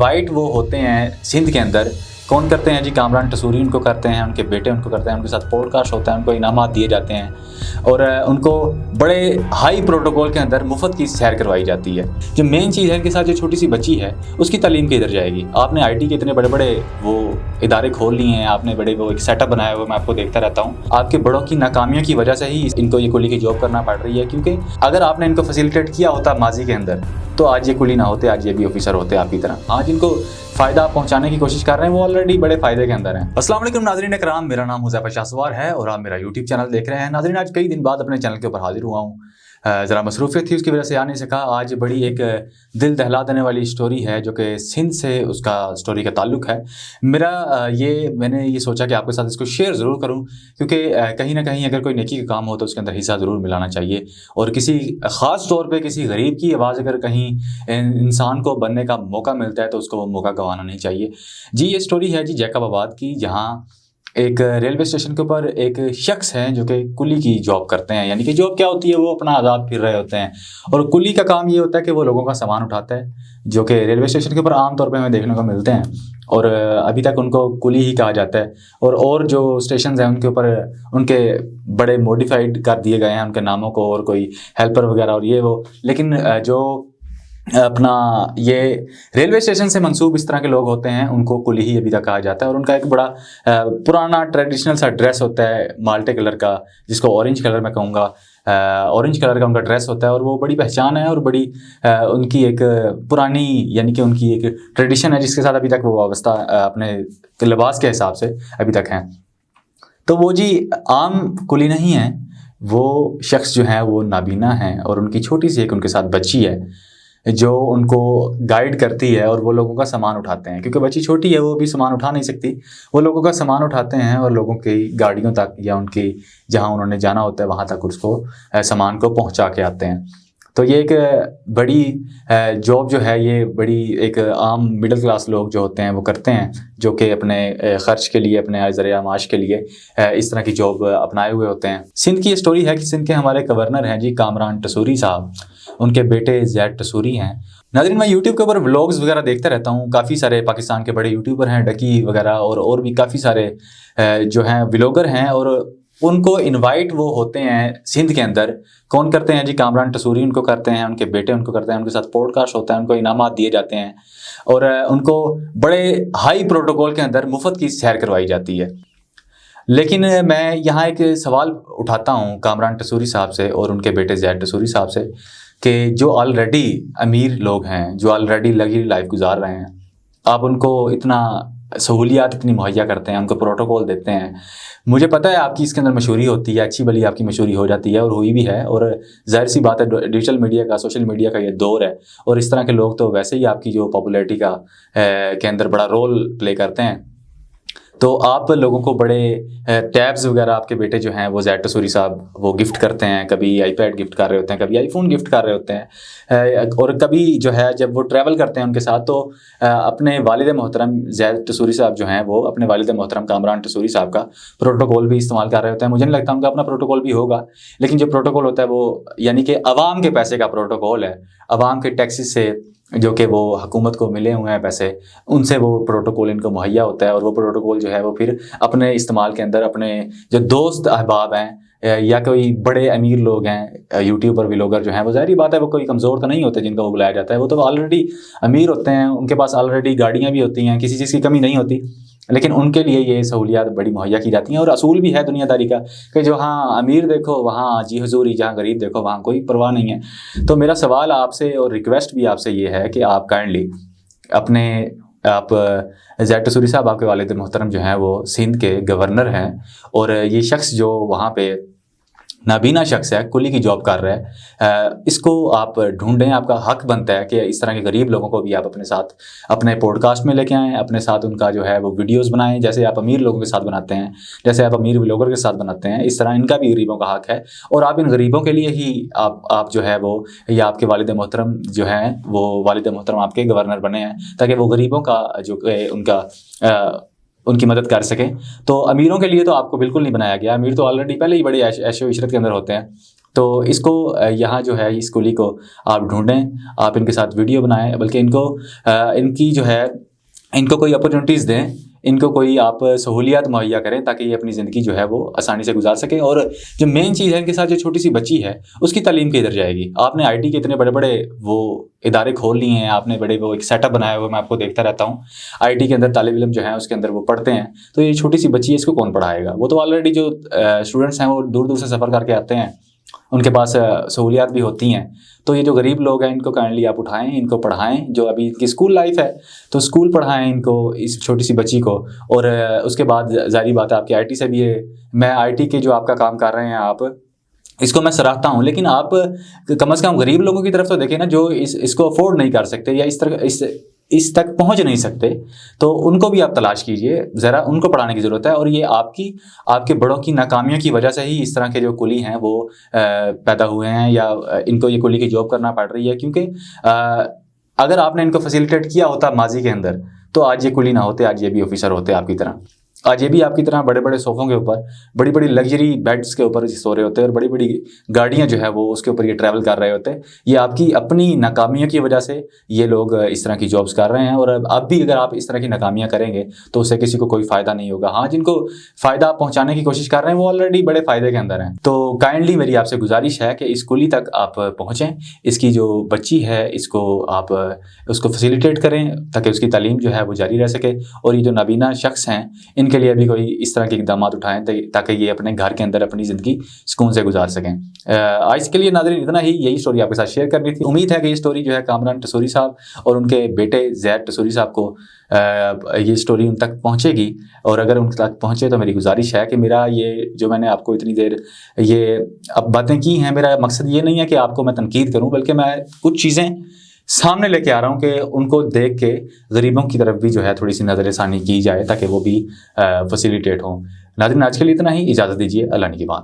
Invite वो होते हैं सिंध के अंदर, कौन करते हैं जी? कामरान टसूरी उनको करते हैं, उनके बेटे उनको करते हैं, उनके साथ पॉडकास्ट होता है, उनको इनामात दिए जाते हैं और उनको बड़े हाई प्रोटोकॉल के अंदर मुफ्त की सैर करवाई जाती है। जो मेन चीज़ है, इनके साथ जो छोटी सी बच्ची है उसकी तालीम किधर जाएगी? आपने आईटी के इतने बड़े बड़े वो इदारे खोल लिए हैं, आपने बड़े वो एक सेटअप बनाया हुआ, मैं आपको देखता रहता हूँ। आपके बड़ों की नाकामियों की वजह से ही इनको ये कुली की जॉब करना पड़ रही है, क्योंकि अगर आपने इनको फैसिलिटेट किया होता माजी के अंदर तो आज ये कुली ना होते, आज ये भी ऑफिसर होते आपकी तरह। आज इनको फ़ायदा पहुंचाने की कोशिश कर रहे हैं, वो ऑलरेडी बड़े फ़ायदे के अंदर हैं। अस्सलाम वालेकुम नाज़रीन इकराम, मेरा नाम हुज़ैफ़ा शाहसवार है और आप मेरा यूट्यूब चैनल देख रहे हैं। नाज़रीन, आज कई दिन बाद अपने चैनल के ऊपर हाजिर हुआ हूँ। ज़रा मसरूफ़ियत थी, उसकी वजह से आ नहीं सका। आज बड़ी एक दिल दहला देने वाली स्टोरी है जो कि सिंध से उसका स्टोरी का ताल्लुक़ है। मैंने ये सोचा कि आपके साथ इसको शेयर ज़रूर करूँ, क्योंकि कहीं ना कहीं अगर कोई नेकी का काम हो तो उसके अंदर हिस्सा ज़रूर मिलाना चाहिए। और किसी ख़ास तौर पे किसी गरीब की आवाज़ अगर कहीं इंसान को बनने का मौका मिलता है तो उसको वो मौका गंवाना नहीं चाहिए। जी, ये स्टोरी है जी जैकबाबाद की, जहाँ एक रेलवे स्टेशन के ऊपर एक शख्स हैं जो कि कुली की जॉब करते हैं। यानी कि जॉब क्या होती है, वो अपना आज़ाद फिर रहे होते हैं और कुली का काम ये होता है कि वो लोगों का सामान उठाता है, जो कि रेलवे स्टेशन के ऊपर आमतौर पे हमें देखने को मिलते हैं और अभी तक उनको कुली ही कहा जाता है। और जो स्टेशन हैं उनके ऊपर उनके बड़े मॉडिफाइड कर दिए गए हैं उनके नामों को, और कोई हेल्पर वगैरह और ये वो। लेकिन जो अपना ये रेलवे स्टेशन से मंसूब इस तरह के लोग होते हैं उनको कुली ही अभी तक कहा जाता है। और उनका एक बड़ा पुराना ट्रेडिशनल सा ड्रेस होता है माल्टे कलर का, जिसको ऑरेंज कलर मैं कहूँगा। ऑरेंज कलर का उनका ड्रेस होता है और वो बड़ी पहचान है और बड़ी उनकी एक पुरानी, यानी कि उनकी एक ट्रेडिशन है जिसके साथ अभी तक वो वाबस्ता अपने लिबास के हिसाब से अभी तक हैं। तो वो जी आम कुली नहीं है, वो शख्स जो है वो नाबीना है और उनकी छोटी सी एक उनके साथ बच्ची है जो उनको गाइड करती है और वो लोगों का सामान उठाते हैं। क्योंकि बच्ची छोटी है, वो भी सामान उठा नहीं सकती, वो लोगों का सामान उठाते हैं और लोगों की गाड़ियों तक या उनकी जहां उन्होंने जाना होता है वहां तक उसको सामान को पहुंचा के आते हैं। तो ये एक बड़ी जॉब जो है, ये बड़ी एक आम मिडिल क्लास लोग जो होते हैं वो करते हैं, जो कि अपने ख़र्च के लिए, अपने ज़रिया माश के लिए इस तरह की जॉब अपनाए हुए होते हैं। सिंध की स्टोरी है कि सिंध के हमारे गवर्नर हैं जी कामरान टसूरी साहब, उनके बेटे ज़ैद टसूरी हैं। नाज़रीन, मैं यूट्यूब के ऊपर व्लॉग्स वगैरह देखता रहता हूँ। काफ़ी सारे पाकिस्तान के बड़े यूट्यूबर हैं, डकी वगैरह और भी काफ़ी सारे जो हैं व्लॉगर हैं, और उनको इनवाइट वो होते हैं सिंध के अंदर। कौन करते हैं जी? कामरान टसूरी उनको करते हैं, उनके बेटे उनको करते हैं, उनके साथ पॉडकास्ट होता है, उनको इनामात दिए जाते हैं और उनको बड़े हाई प्रोटोकॉल के अंदर मुफ्त की सैर करवाई जाती है। लेकिन मैं यहाँ एक सवाल उठाता हूँ कामरान टसूरी साहब से और उनके बेटे ज़ैद टसूरी साहब से कि जो ऑलरेडी अमीर लोग हैं, जो ऑलरेडी लग्जरी लाइफ गुजार रहे हैं, आप उनको इतना सहूलियात इतनी मुहैया करते हैं, उनको प्रोटोकॉल देते हैं। मुझे पता है आपकी इसके अंदर मशहूरी होती है, अच्छी भली आपकी मशहूरी हो जाती है और हुई भी है। और जाहिर सी बात है, डिजिटल मीडिया का, सोशल मीडिया का ये दौर है और इस तरह के लोग तो वैसे ही आपकी जो पॉपुलैरिटी का के अंदर बड़ा रोल प्ले करते हैं। तो आप लोगों को बड़े टैब्स वगैरह आपके बेटे जो हैं वो ज़ैद टसूरी साहब वो गिफ्ट करते हैं। कभी आईपैड गिफ्ट कर रहे होते हैं, कभी आईफोन गिफ्ट कर रहे होते हैं, और कभी जो है जब वो ट्रैवल करते हैं उनके साथ तो अपने वालिद मोहतरम ज़ैद टसूरी साहब जो हैं वो अपने वालिद मोहतरम कामरान टसूरी साहब का प्रोटोकॉल भी इस्तेमाल कर रहे होते हैं। मुझे नहीं लगता उनका अपना प्रोटोकॉल भी होगा, लेकिन जो प्रोटोकॉल होता है वो यानी कि अवाम के पैसे का प्रोटोकॉल है, अवाम के टैक्सेस से जो कि वो हुकूमत को मिले हुए हैं पैसे, उनसे वो प्रोटोकॉल इनको मुहैया होता है। और वो प्रोटोकॉल जो है वो फिर अपने इस्तेमाल के अंदर अपने जो दोस्त अहबाब हैं या कोई बड़े अमीर लोग हैं, यूट्यूबर व्लॉगर जो हैं, वो ज़ाहिर बात है वो कोई कमज़ोर तो नहीं होते जिनका वो बुलाया जाता है, वो तो ऑलरेडी अमीर होते हैं, उनके पास ऑलरेडी गाड़ियाँ भी होती हैं, किसी चीज़ की कमी नहीं होती, लेकिन उनके लिए ये सहूलियात बड़ी मुहैया की जाती हैं। और असूल भी है दुनियादारी का कि जो हाँ अमीर देखो वहाँ जी हुजूरी, जहाँ गरीब देखो वहाँ कोई परवाह नहीं है। तो मेरा सवाल आपसे और रिक्वेस्ट भी आपसे ये है कि आप काइंडली आप ज़ैद टसूरी साहब, आपके वालिद मोहतरम जो हैं वो सिंध के गवर्नर हैं और ये शख्स जो वहाँ पे नाबीना शख्स है, कुली की जॉब कर रहा है, इसको आप ढूंढें। आपका हक बनता है कि इस तरह के गरीब लोगों को भी आप अपने साथ अपने पॉडकास्ट में लेके आएँ, अपने साथ उनका जो है वो वीडियोस बनाएं, जैसे आप अमीर लोगों के साथ बनाते हैं, जैसे आप अमीर व्लॉगर के साथ बनाते हैं, इस तरह इनका भी गरीबों का हक है। और आप इन गरीबों के लिए ही आप जो है वो, या आपके वालिद मोहतरम जो हैं वो वालिद मोहतरम आपके गवर्नर बने हैं ताकि वो गरीबों का जो उनकी मदद कर सकें। तो अमीरों के लिए तो आपको बिल्कुल नहीं बनाया गया, अमीर तो ऑलरेडी पहले ही बड़े ऐशो इशरत के अंदर होते हैं। तो इसको यहाँ जो है इस कुली को आप ढूंढें, आप इनके साथ वीडियो बनाएं, बल्कि इनकी जो है इनको कोई अपॉर्चुनिटीज़ दें, इनको कोई आप सहूलियात मुहैया करें ताकि ये अपनी ज़िंदगी जो है वो आसानी से गुजार सकें। और जो मेन चीज़ है इनके साथ जो छोटी सी बच्ची है उसकी तालीम किधर जाएगी। आपने आईटी के इतने बड़े बड़े वो इदारे खोल लिए हैं, आपने बड़े वो एक सेटअप बनाया हुआ, मैं आपको देखता रहता हूँ आईटी के अंदर तालिब इल्म जो है उसके अंदर वो पढ़ते हैं, तो ये छोटी सी बच्ची है इसको कौन पढ़ाएगा। वो तो ऑलरेडी जो स्टूडेंट्स हैं वो दूर दूर से सफ़र करके आते हैं, उनके पास सहूलियात भी होती हैं। तो ये जो गरीब लोग हैं इनको काइंडली आप उठाएं, इनको पढ़ाएं। जो अभी इनकी स्कूल लाइफ है तो स्कूल पढ़ाएं इनको, इस छोटी सी बच्ची को। और उसके बाद जारी बात है आपकी आईटी से भी है, मैं आईटी के जो आपका काम कर रहे हैं आप इसको मैं सराहता हूँ, लेकिन आप कम से कम गरीब लोगों की तरफ तो देखें ना, जो इसको अफोर्ड नहीं कर सकते या इस तक पहुंच नहीं सकते, तो उनको भी आप तलाश कीजिए, ज़रा उनको पढ़ाने की ज़रूरत है। और ये आपके बड़ों की नाकामियों की वजह से ही इस तरह के जो कुली हैं वो पैदा हुए हैं, या इनको ये कुली की जॉब करना पड़ रही है। क्योंकि अगर आपने इनको फैसिलिटेट किया होता माजी के अंदर तो आज ये कुली ना होते, आज ये भी ऑफिसर होते आपकी तरह। आज ये भी आपकी तरह बड़े बड़े सोफ़ों के ऊपर, बड़ी बड़ी लग्जरी बेड्स के ऊपर सो रहे होते हैं, और बड़ी बड़ी गाड़ियां जो है वो उसके ऊपर ये ट्रैवल कर रहे होते हैं। ये आपकी अपनी नाकामियों की वजह से ये लोग इस तरह की जॉब्स कर रहे हैं। और अब भी अगर आप इस तरह की नाकामियां करेंगे तो उससे किसी को कोई फ़ायदा नहीं होगा। हाँ, जिनको फ़ायदा पहुँचाने की कोशिश कर रहे हैं वो ऑलरेडी बड़े फ़ायदे के अंदर हैं। तो काइंडली मेरी आपसे गुजारिश है कि इस कुली तक आप पहुँचें, इसकी जो बच्ची है इसको आप उसको फैसिलिटेट करें ताकि उसकी तालीम जो है वो जारी रह सके। और ये जो नाबीना शख्स हैं इनके लिए भी कोई इस तरह के इक़दाम उठाएं ताकि ये अपने घर के अंदर अपनी ज़िंदगी सुकून से गुजार सकें। आज के लिए नाज़रीन इतना ही, यही स्टोरी आपके साथ शेयर करनी थी। उम्मीद है कि ये स्टोरी जो है कामरान टसूरी साहब और उनके बेटे ज़ैद टसूरी साहब को ये स्टोरी उन तक पहुँचेगी। और अगर उन तक पहुँचे तो मेरी गुजारिश है कि मेरा ये जो मैंने आपको इतनी देर ये अब बातें की हैं, मेरा मकसद ये नहीं है कि आपको मैं तनकीद करूँ, बल्कि मैं कुछ चीज़ें सामने लेके आ रहा हूँ कि उनको देख के गरीबों की तरफ भी जो है थोड़ी सी नज़र-ए-सानी की जाए ताकि वो भी फैसिलिटेट हों। नाज़रीन आज के लिए इतना ही, इजाज़त दीजिए, अल्लाह निगहबान।